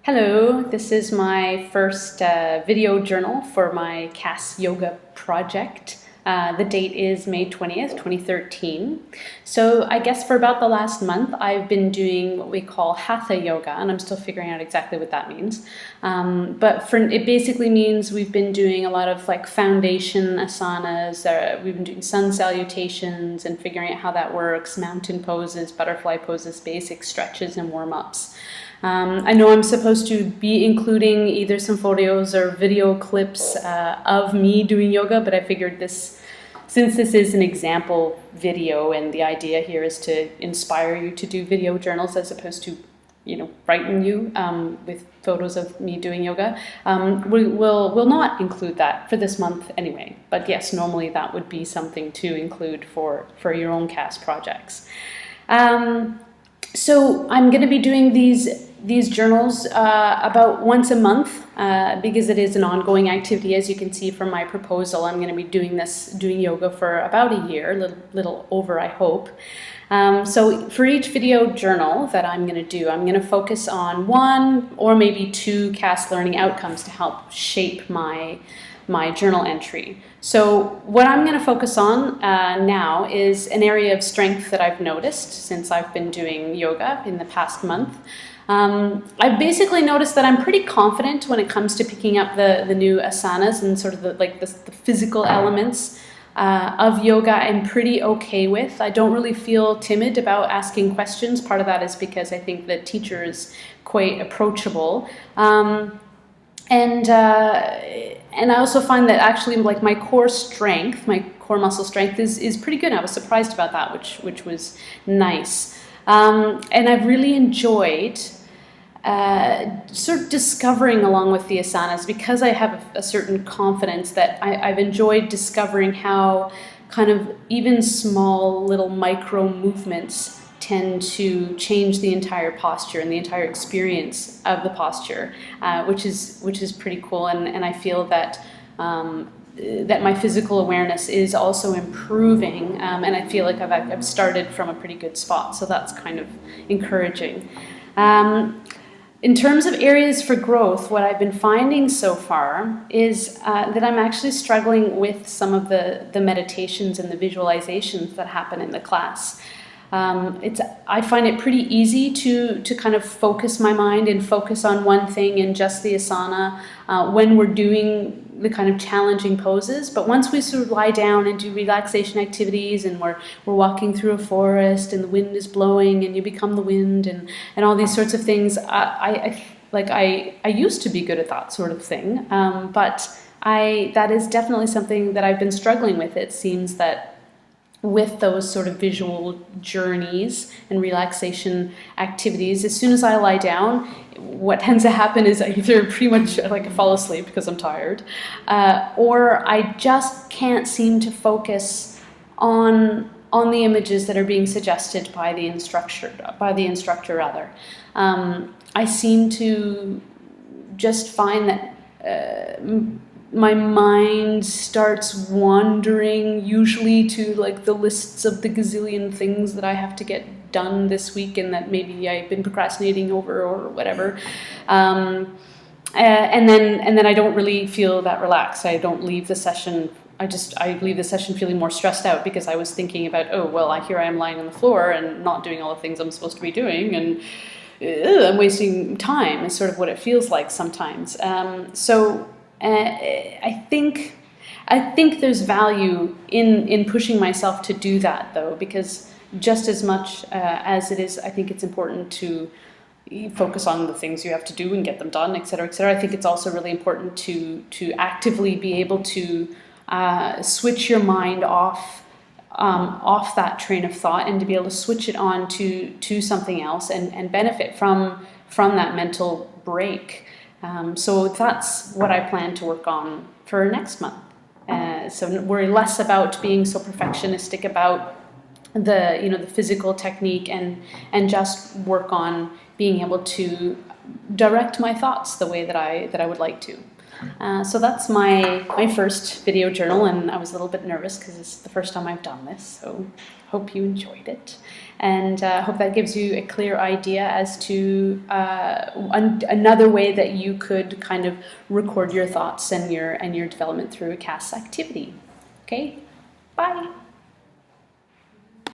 Hello, this is my first video journal for my CAS yoga project. The date is May 20th, 2013. So I guess for about the last month I've been doing what we call Hatha yoga, and I'm still figuring out exactly what that means. It basically means we've been doing a lot of like foundation asanas, we've been doing sun salutations and figuring out how that works, mountain poses, butterfly poses, basic stretches and warm-ups. I know I'm supposed to be including either some photos or video clips of me doing yoga, but I figured since this is an example video and the idea here is to inspire you to do video journals as opposed to, frighten you with photos of me doing yoga, we'll not include that for this month anyway. But yes, normally that would be something to include for your own CAS projects. So I'm going to be doing these journals about once a month because it is an ongoing activity. As you can see from my proposal, I'm going to be doing yoga for about a year, little over, I hope. So for each video journal that I'm going to do, I'm going to focus on one or maybe two CAS learning outcomes to help shape my journal entry. So what I'm going to focus on now is an area of strength that I've noticed since I've been doing yoga in the past month. I've basically noticed that I'm pretty confident when it comes to picking up the new asanas and sort of the physical elements of yoga. I'm pretty okay with. I don't really feel timid about asking questions. Part of that is because I think the teacher is quite approachable. And I also find that actually like my core muscle strength is pretty good. I was surprised about that, which was nice. And I've really enjoyed sort of discovering along with the asanas, because I have a certain confidence that I've enjoyed discovering how kind of even small little micro movements tend to change the entire posture and the entire experience of the posture, which is pretty cool. And I feel that my physical awareness is also improving, and I feel like I've started from a pretty good spot, so that's kind of encouraging. In terms of areas for growth, what I've been finding so far is that I'm actually struggling with some of the meditations and the visualizations that happen in the class. I find it pretty easy to kind of focus my mind and focus on one thing and just the asana when we're doing the kind of challenging poses. But once we sort of lie down and do relaxation activities and we're walking through a forest and the wind is blowing and you become the wind and all these sorts of things, I used to be good at that sort of thing, but that is definitely something that I've been struggling with. It seems that with those sort of visual journeys and relaxation activities, as soon as I lie down, what tends to happen is I either pretty much fall asleep because I'm tired, or I just can't seem to focus on the images that are being suggested by the instructor rather. I seem to just find that my mind starts wandering usually to the lists of the gazillion things that I have to get done this week and that maybe I've been procrastinating over or whatever. And then I don't really feel that relaxed. I don't leave the session. I leave the session feeling more stressed out because I was thinking about, here I am lying on the floor and not doing all the things I'm supposed to be doing, and I'm wasting time is sort of what it feels like sometimes. I think there's value in pushing myself to do that, though, because just as much as it is, I think it's important to focus on the things you have to do and get them done, et cetera, et cetera. I think it's also really important to actively be able to switch your mind off that train of thought and to be able to switch it on to something else and benefit from that mental break. So that's what I plan to work on for next month. So we're less about being so perfectionistic about the physical technique and just work on being able to direct my thoughts the way that I would like to. So that's my first video journal, and I was a little bit nervous because it's the first time I've done this, so hope you enjoyed it. And hope that gives you a clear idea as to another way that you could kind of record your thoughts and your development through a CAS activity. Okay, bye.